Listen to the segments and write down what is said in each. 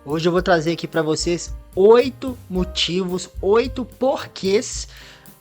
Hoje eu vou trazer aqui para vocês 8 motivos, 8 porquês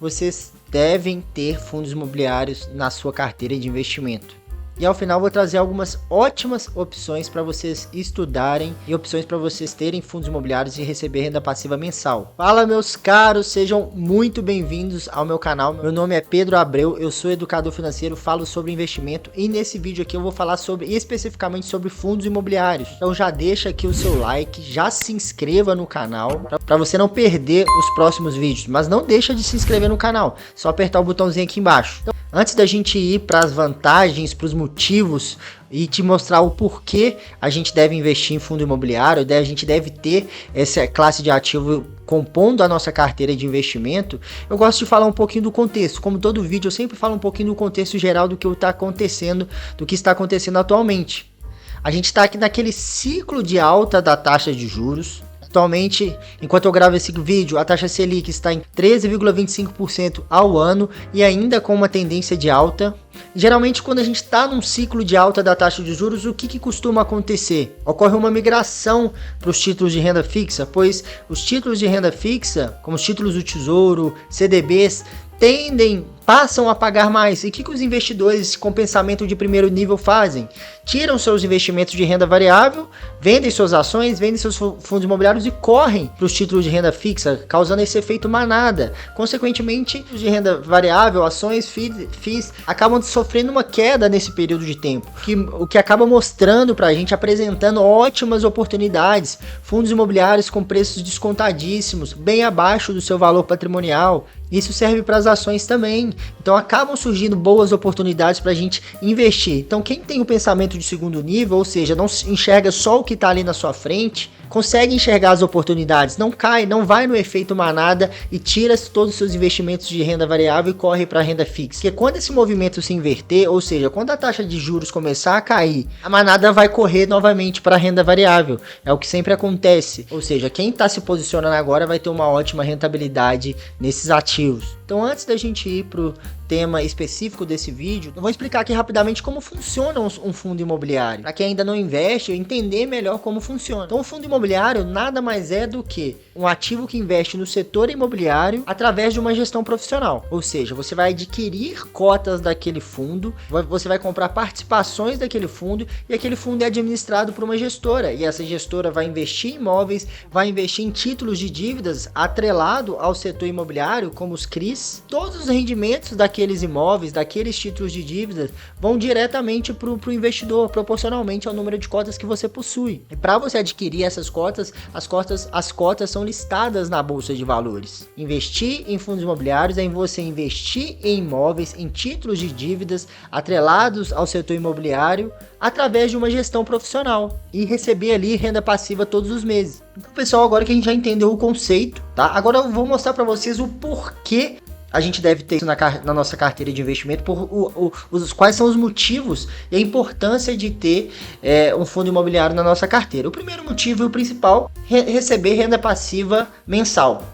vocês devem ter fundos imobiliários na sua carteira de investimento. E ao final vou trazer algumas ótimas opções para vocês estudarem e opções para vocês terem fundos imobiliários e receber renda passiva mensal. Fala meus caros, sejam muito bem-vindos ao meu canal. Meu nome é Pedro Abreu, eu sou educador financeiro, falo sobre investimento e nesse vídeo aqui eu vou falar especificamente sobre fundos imobiliários. Então já deixa aqui o seu like, já se inscreva no canal para você não perder os próximos vídeos, mas não deixa de se inscrever no canal, só apertar o botãozinho aqui embaixo. Então, antes da gente ir para as vantagens, para os motivos e te mostrar o porquê a gente deve investir em fundo imobiliário, a gente deve ter essa classe de ativo compondo a nossa carteira de investimento, eu gosto de falar um pouquinho do contexto. Como todo vídeo, eu sempre falo um pouquinho do contexto geral do que está acontecendo, do que está acontecendo atualmente. A gente está aqui naquele ciclo de alta da taxa de juros. Atualmente, enquanto eu gravo esse vídeo, a taxa Selic está em 13,25% ao ano e ainda com uma tendência de alta. Geralmente, quando a gente está num ciclo de alta da taxa de juros, o que costuma acontecer? Ocorre uma migração para os títulos de renda fixa, pois os títulos de renda fixa, como os títulos do Tesouro, CDBs, passam a pagar mais. E o que os investidores com pensamento de primeiro nível fazem? Tiram seus investimentos de renda variável, vendem suas ações, vendem seus fundos imobiliários e correm para os títulos de renda fixa, causando esse efeito manada. Consequentemente, os de renda variável, ações, FIIs, acabam sofrendo uma queda nesse período de tempo, o que acaba mostrando para a gente, apresentando ótimas oportunidades, fundos imobiliários com preços descontadíssimos, bem abaixo do seu valor patrimonial. Isso serve para as ações também. Então acabam surgindo boas oportunidades para a gente investir. Então quem tem o pensamento de segundo nível, ou seja, não enxerga só o que está ali na sua frente, consegue enxergar as oportunidades, não cai, não vai no efeito manada e tira todos os seus investimentos de renda variável e corre para a renda fixa. Porque quando esse movimento se inverter, ou seja, quando a taxa de juros começar a cair, a manada vai correr novamente para a renda variável. É o que sempre acontece. Ou seja, quem está se posicionando agora vai ter uma ótima rentabilidade nesses ativos. Então, antes da gente ir para o tema específico desse vídeo, eu vou explicar aqui rapidamente como funciona um fundo imobiliário, para quem ainda não investe, entender melhor como funciona. Então, o fundo imobiliário nada mais é do que um ativo que investe no setor imobiliário através de uma gestão profissional. Ou seja, você vai adquirir cotas daquele fundo, você vai comprar participações daquele fundo e aquele fundo é administrado por uma gestora. E essa gestora vai investir em imóveis, vai investir em títulos de dívidas atrelado ao setor imobiliário, como os CRIs. Todos os rendimentos daqueles imóveis, daqueles títulos de dívidas, vão diretamente para o investidor, proporcionalmente ao número de cotas que você possui. E para você adquirir essas cotas, as cotas são listadas na Bolsa de Valores. Investir em fundos imobiliários é em você investir em imóveis, em títulos de dívidas atrelados ao setor imobiliário através de uma gestão profissional e receber ali renda passiva todos os meses. Então, pessoal, agora que a gente já entendeu o conceito, tá? Agora eu vou mostrar para vocês o porquê a gente deve ter isso na nossa carteira de investimento, quais são os motivos e a importância de ter um fundo imobiliário na nossa carteira. O primeiro motivo e o principal é receber renda passiva mensal.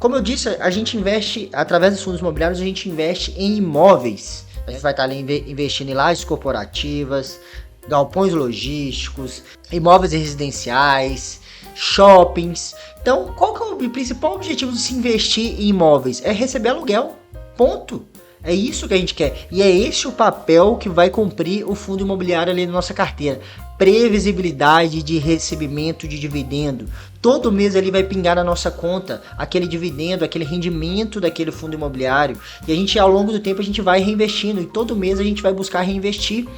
Como eu disse, a gente investe, através dos fundos imobiliários, a gente investe em imóveis. A gente vai estar ali investindo em lajes corporativas, galpões logísticos, imóveis residenciais, shoppings. Então, qual que é o principal objetivo de se investir em imóveis? É receber aluguel, ponto. É isso que a gente quer. E é esse o papel que vai cumprir o fundo imobiliário ali na nossa carteira. Previsibilidade de recebimento de dividendo. Todo mês ali vai pingar na nossa conta aquele dividendo, aquele rendimento daquele fundo imobiliário. E a gente, ao longo do tempo, a gente vai reinvestindo. E todo mês a gente vai buscar reinvestir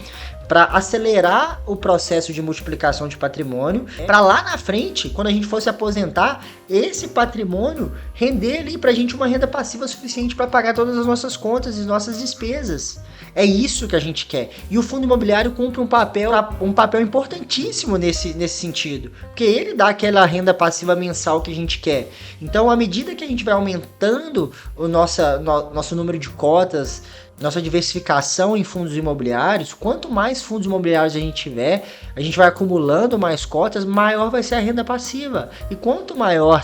para acelerar o processo de multiplicação de patrimônio, para lá na frente, quando a gente for se aposentar, esse patrimônio render ali para a gente uma renda passiva suficiente para pagar todas as nossas contas e nossas despesas. É isso que a gente quer. E o fundo imobiliário cumpre um papel importantíssimo nesse sentido, porque ele dá aquela renda passiva mensal que a gente quer. Então, à medida que a gente vai aumentando o nosso número de cotas, nossa diversificação em fundos imobiliários, quanto mais fundos imobiliários a gente tiver, a gente vai acumulando mais cotas, maior vai ser a renda passiva. E quanto maior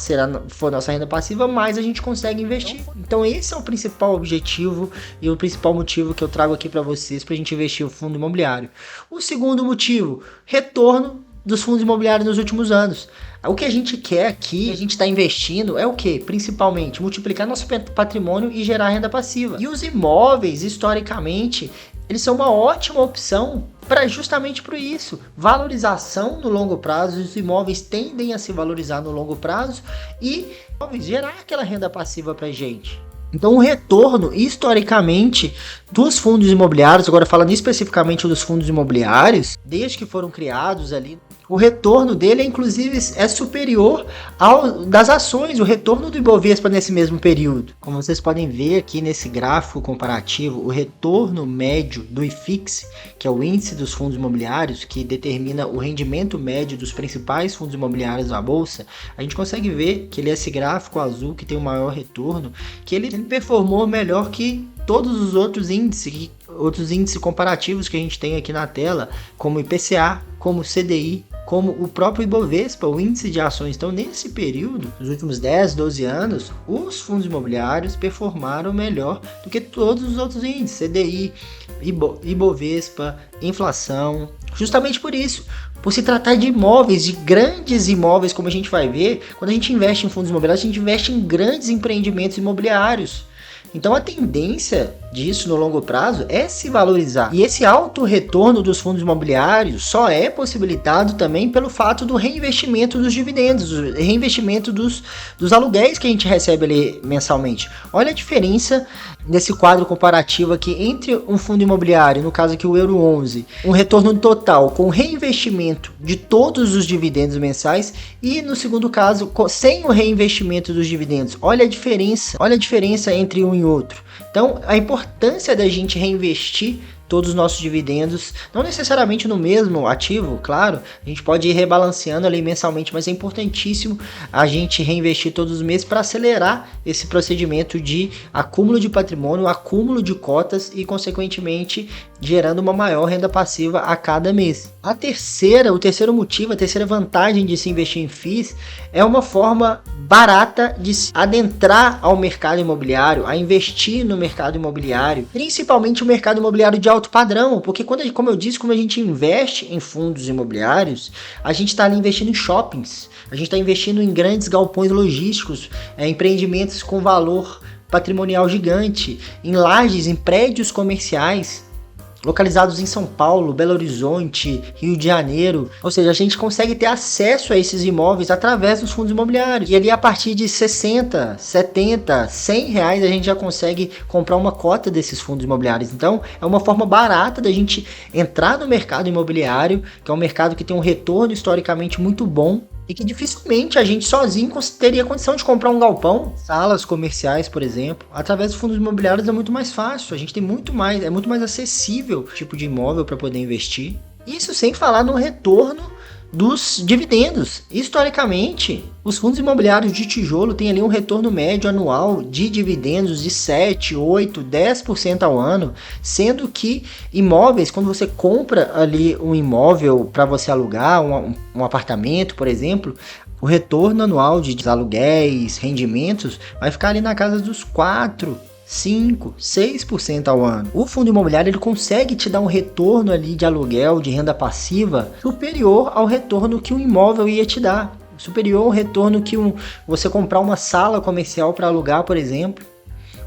for nossa renda passiva, mais a gente consegue investir. Então esse é o principal objetivo e o principal motivo que eu trago aqui para vocês para a gente investir no fundo imobiliário. O segundo motivo, retorno dos fundos imobiliários nos últimos anos. O que a gente quer aqui, a gente está investindo, é o que? Principalmente multiplicar nosso patrimônio e gerar renda passiva. E os imóveis, historicamente, eles são uma ótima opção para justamente por isso. Valorização no longo prazo, os imóveis tendem a se valorizar no longo prazo e gerar aquela renda passiva para a gente. Então o retorno, historicamente, dos fundos imobiliários, agora falando especificamente dos fundos imobiliários, desde que foram criados ali, o retorno dele, inclusive, é superior ao das ações, o retorno do Ibovespa nesse mesmo período. Como vocês podem ver aqui nesse gráfico comparativo, o retorno médio do IFIX, que é o índice dos fundos imobiliários, que determina o rendimento médio dos principais fundos imobiliários da Bolsa, a gente consegue ver que ele é esse gráfico azul que tem o maior retorno, que ele performou melhor que todos os outros índices comparativos que a gente tem aqui na tela, como IPCA, como CDI, como o próprio Ibovespa, o índice de ações. Então, nesse período, nos últimos 10, 12 anos, os fundos imobiliários performaram melhor do que todos os outros índices, CDI, Ibovespa, inflação. Justamente por isso, por se tratar de imóveis, de grandes imóveis, como a gente vai ver, quando a gente investe em fundos imobiliários, a gente investe em grandes empreendimentos imobiliários. Então a tendência disso no longo prazo é se valorizar. E esse alto retorno dos fundos imobiliários só é possibilitado também pelo fato do reinvestimento dos dividendos, o reinvestimento dos aluguéis que a gente recebe ali mensalmente. Olha a diferença nesse quadro comparativo aqui entre um fundo imobiliário, no caso aqui o Euro 11, um retorno total com reinvestimento de todos os dividendos mensais e no segundo caso sem o reinvestimento dos dividendos. Olha a diferença entre um e outro. Então, a importância da gente reinvestir todos os nossos dividendos, não necessariamente no mesmo ativo, claro, a gente pode ir rebalanceando ali mensalmente, mas é importantíssimo a gente reinvestir todos os meses para acelerar esse procedimento de acúmulo de patrimônio, acúmulo de cotas e, consequentemente, gerando uma maior renda passiva a cada mês. O terceiro motivo, a terceira vantagem de se investir em FIIs é uma forma barata de se adentrar ao mercado imobiliário, a investir no mercado imobiliário, principalmente o mercado imobiliário de alto padrão, porque como eu disse, quando a gente investe em fundos imobiliários, a gente está ali investindo em shoppings, a gente está investindo em grandes galpões logísticos, empreendimentos com valor patrimonial gigante, em lajes, em prédios comerciais, localizados em São Paulo, Belo Horizonte, Rio de Janeiro. Ou seja, a gente consegue ter acesso a esses imóveis através dos fundos imobiliários. E ali a partir de 60, 70, 100 reais a gente já consegue comprar uma cota desses fundos imobiliários. Então é uma forma barata da gente entrar no mercado imobiliário, que é um mercado que tem um retorno historicamente muito bom, e que dificilmente a gente sozinho teria condição de comprar um galpão, salas comerciais, por exemplo. Através dos fundos imobiliários é muito mais fácil, a gente tem é muito mais acessível o tipo de imóvel para poder investir. Isso sem falar no retorno dos dividendos. Historicamente, os fundos imobiliários de tijolo têm ali um retorno médio anual de dividendos de 7, 8, 10% ao ano, sendo que imóveis, quando você compra ali um imóvel para você alugar, um apartamento, por exemplo, o retorno anual de aluguéis, rendimentos, vai ficar ali na casa dos 4, 5, 6% ao ano. O fundo imobiliário ele consegue te dar um retorno ali de aluguel, de renda passiva, superior ao retorno que um imóvel ia te dar. Superior ao retorno que você comprar uma sala comercial para alugar, por exemplo.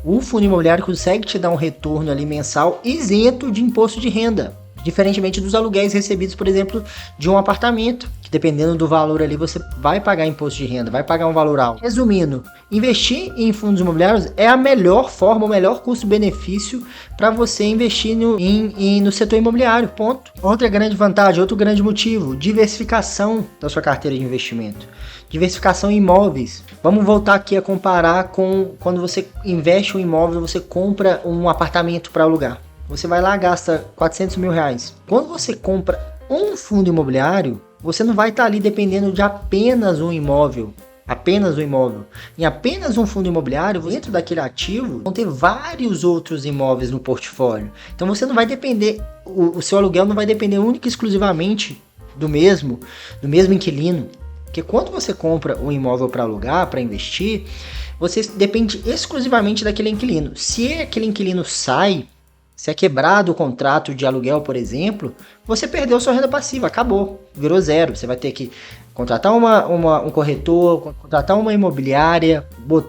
O fundo imobiliário consegue te dar um retorno ali mensal isento de imposto de renda. Diferentemente dos aluguéis recebidos, por exemplo, de um apartamento, que dependendo do valor ali você vai pagar imposto de renda, vai pagar um valor alto. Resumindo, investir em fundos imobiliários é a melhor forma, o melhor custo-benefício para você investir no setor imobiliário, ponto. Outra grande vantagem, outro grande motivo, diversificação da sua carteira de investimento. Diversificação em imóveis. Vamos voltar aqui a comparar com quando você investe um imóvel, você compra um apartamento para alugar. Você vai lá e gasta 400 mil reais. Quando você compra um fundo imobiliário, você não vai estar ali dependendo de apenas um imóvel. Em apenas um fundo imobiliário, dentro daquele ativo, vão ter vários outros imóveis no portfólio. Então você não vai depender, o seu aluguel não vai depender única e exclusivamente do mesmo inquilino. Porque quando você compra um imóvel para alugar, para investir, você depende exclusivamente daquele inquilino. Se aquele inquilino sai, Se é quebrado o contrato de aluguel, por exemplo, você perdeu sua renda passiva, acabou, virou zero. Você vai ter que contratar um corretor, contratar uma imobiliária,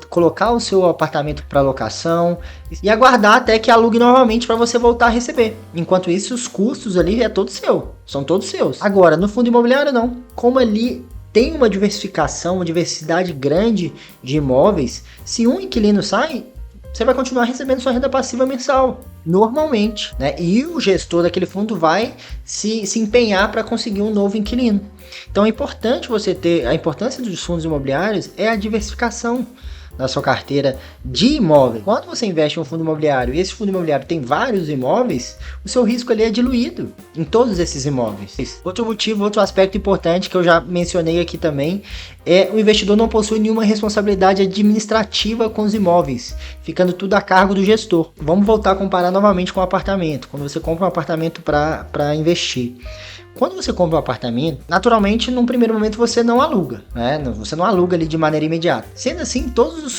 colocar o seu apartamento para locação e aguardar até que alugue novamente para você voltar a receber. Enquanto isso, os custos ali são todos seus. Agora, no fundo imobiliário não. Como ali tem uma diversificação, uma diversidade grande de imóveis, se um inquilino sai, você vai continuar recebendo sua renda passiva mensal, normalmente, né? E o gestor daquele fundo vai se empenhar para conseguir um novo inquilino. Então é importante você ter, a importância dos fundos imobiliários é a diversificação na sua carteira de imóveis. Quando você investe em um fundo imobiliário e esse fundo imobiliário tem vários imóveis, o seu risco ali é diluído em todos esses imóveis. Outro motivo, outro aspecto importante que eu já mencionei aqui também é o investidor não possui nenhuma responsabilidade administrativa com os imóveis, ficando tudo a cargo do gestor. Vamos voltar a comparar novamente com o apartamento. Quando você compra um apartamento para investir, quando você compra um apartamento, naturalmente, num primeiro momento você não aluga, né? Você não aluga ali de maneira imediata. Sendo assim,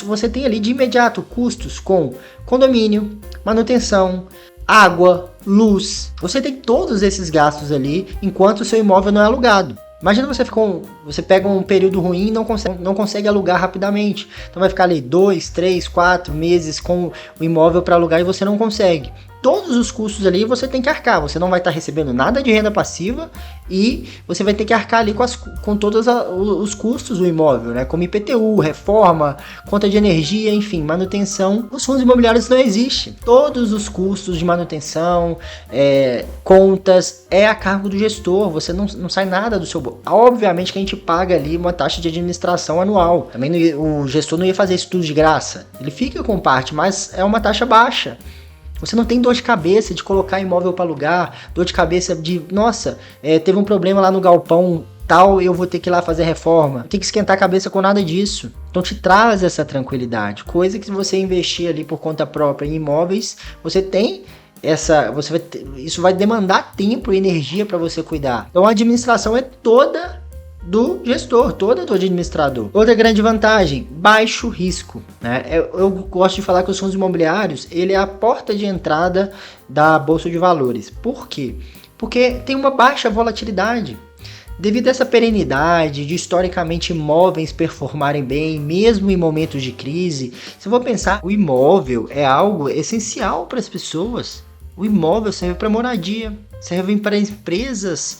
você tem ali de imediato custos com condomínio, manutenção, água, luz. Você tem todos esses gastos ali enquanto o seu imóvel não é alugado. Imagina você pega um período ruim e não consegue alugar rapidamente. Então vai ficar ali 2, 3, 4 meses com o imóvel para alugar e você não consegue. Todos os custos ali você tem que arcar, você não vai estar recebendo nada de renda passiva e você vai ter que arcar ali com todos os custos do imóvel, né? Como IPTU, reforma, conta de energia, enfim, manutenção. Os fundos imobiliários não existem. Todos os custos de manutenção, contas, é a cargo do gestor, você não sai nada do seu bolso. Obviamente que a gente paga ali uma taxa de administração anual. Também o gestor não ia fazer isso tudo de graça. Ele fica com parte, mas é uma taxa baixa. Você não tem dor de cabeça de colocar imóvel para alugar, dor de cabeça de, nossa, teve um problema lá no galpão tal, eu vou ter que ir lá fazer reforma. Não tem que esquentar a cabeça com nada disso. Então te traz essa tranquilidade. Coisa que se você investir ali por conta própria em imóveis, você tem isso vai demandar tempo e energia para você cuidar. Então a administração é toda do gestor, toda do administrador. Outra grande vantagem, baixo risco, né? Eu gosto de falar que os fundos imobiliários, ele é a porta de entrada da Bolsa de Valores. Por quê? Porque tem uma baixa volatilidade. Devido a essa perenidade de historicamente imóveis performarem bem, mesmo em momentos de crise, se eu vou pensar, o imóvel é algo essencial para as pessoas. O imóvel serve para moradia, serve para empresas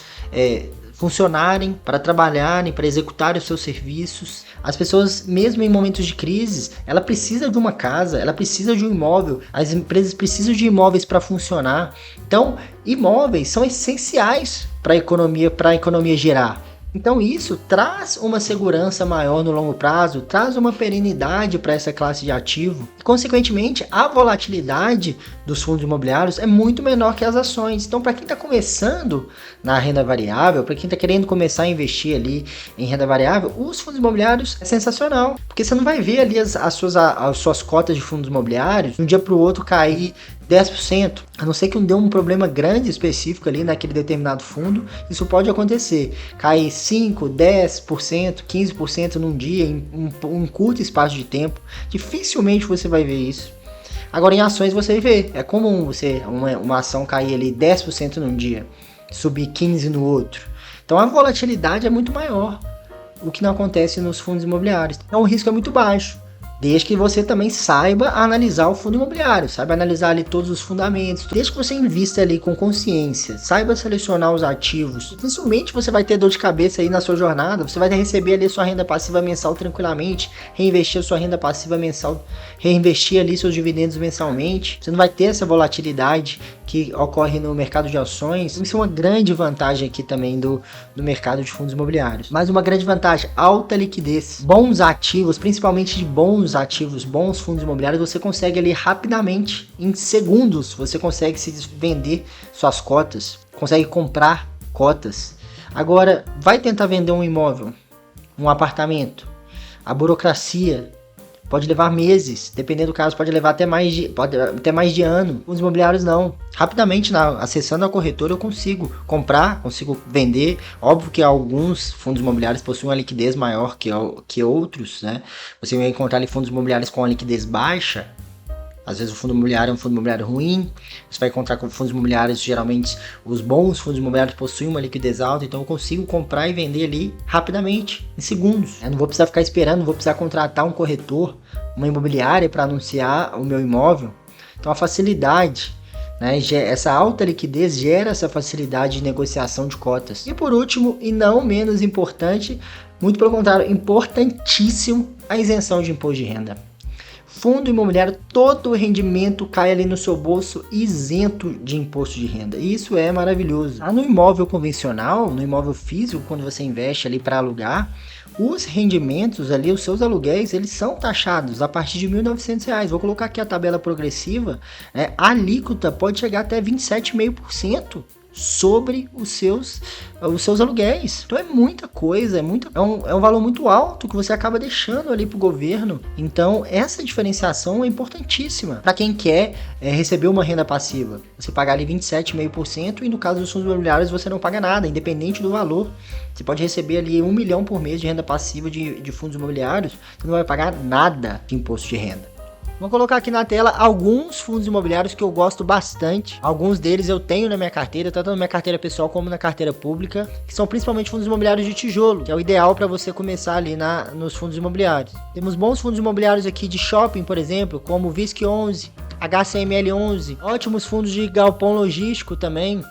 funcionarem, para trabalharem, para executarem os seus serviços. As pessoas, mesmo em momentos de crise, ela precisa de uma casa, ela precisa de um imóvel, as empresas precisam de imóveis para funcionar. Então, imóveis são essenciais para a economia girar. Então isso traz uma segurança maior no longo prazo, traz uma perenidade para essa classe de ativo. E, consequentemente, a volatilidade dos fundos imobiliários é muito menor que as ações. Então, para quem está começando na renda variável, para quem está querendo começar a investir ali em renda variável, os fundos imobiliários é sensacional, porque você não vai ver ali as suas cotas de fundos imobiliários de um dia para o outro cair 10%, a não ser que dê um problema grande específico ali naquele determinado fundo, isso pode acontecer, cair 5, 10%, 15% num dia, em um curto espaço de tempo, dificilmente você vai ver isso. Agora em ações você vê, é comum uma ação cair ali 10% num dia, subir 15% no outro, então a volatilidade é muito maior, o que não acontece nos fundos imobiliários, então o risco é muito baixo. Desde que você também saiba analisar o fundo imobiliário, saiba analisar ali todos os fundamentos, desde que você invista ali com consciência, saiba selecionar os ativos, dificilmente você vai ter dor de cabeça aí na sua jornada, você vai receber ali sua renda passiva mensal tranquilamente, reinvestir a sua renda passiva mensal, reinvestir ali seus dividendos mensalmente, você não vai ter essa volatilidade que ocorre no mercado de ações. Isso é uma grande vantagem aqui também do mercado de fundos imobiliários. Mais uma grande vantagem, alta liquidez, bons ativos, principalmente de bons ativos, bons fundos imobiliários, você consegue ali rapidamente, em segundos, você consegue se vender suas cotas, consegue comprar cotas. Agora, vai tentar vender um imóvel, um apartamento, a burocracia pode levar meses, dependendo do caso, pode levar até mais de ano. Os imobiliários não. Rapidamente, acessando a corretora, eu consigo comprar, consigo vender. Óbvio que alguns fundos imobiliários possuem uma liquidez maior que outros, né? Você vai encontrar ali fundos imobiliários com uma liquidez baixa, Às vezes o fundo imobiliário é um fundo imobiliário ruim, você vai encontrar com fundos imobiliários, geralmente os bons fundos imobiliários possuem uma liquidez alta, então eu consigo comprar e vender ali rapidamente, em segundos. Eu não vou precisar ficar esperando, não vou precisar contratar um corretor, uma imobiliária para anunciar o meu imóvel. Então a facilidade, né, essa alta liquidez gera essa facilidade de negociação de cotas. E por último, e não menos importante, muito pelo contrário, importantíssimo, a isenção de imposto de renda. Fundo imobiliário, todo o rendimento cai ali no seu bolso isento de imposto de renda. E isso é maravilhoso. No imóvel convencional, no imóvel físico, quando você investe ali para alugar, os rendimentos ali, os seus aluguéis, eles são taxados a partir de R$ 1.900. Vou colocar aqui a tabela progressiva. A alíquota pode chegar até 27,5% sobre os seus aluguéis. Então é muita coisa, é um valor muito alto que você acaba deixando ali para o governo. Então essa diferenciação é importantíssima para quem quer receber uma renda passiva. Você pagar ali 27,5% e no caso dos fundos imobiliários você não paga nada, independente do valor. Você pode receber ali 1 milhão por mês de renda passiva de fundos imobiliários, você não vai pagar nada de imposto de renda. Vou colocar aqui na tela alguns fundos imobiliários que eu gosto bastante. Alguns deles eu tenho na minha carteira, tanto na minha carteira pessoal como na carteira pública, que são principalmente fundos imobiliários de tijolo, que é o ideal para você começar ali nos fundos imobiliários. Temos bons fundos imobiliários aqui de shopping, por exemplo, como o VISC 11, HCML 11, ótimos fundos de galpão logístico também,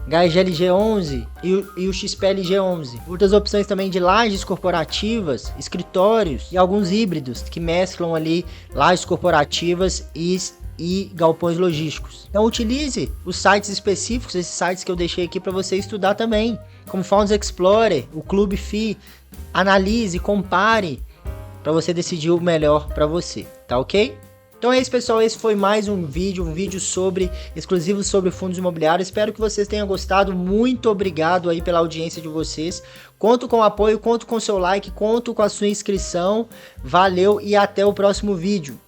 HGLG 11 e o XPLG 11. Outras opções também de lajes corporativas, escritórios e alguns híbridos que mesclam ali lajes corporativas e galpões logísticos. Então utilize os sites específicos, esses sites que eu deixei aqui para você estudar também, como Funds Explorer, o Clube FI. Analise, compare para você decidir o melhor para você, tá ok? Então é isso, pessoal, esse foi mais um vídeo exclusivo sobre fundos imobiliários. Espero que vocês tenham gostado. Muito obrigado aí pela audiência de vocês. Conto com o apoio, conto com o seu like, conto com a sua inscrição. Valeu e até o próximo vídeo.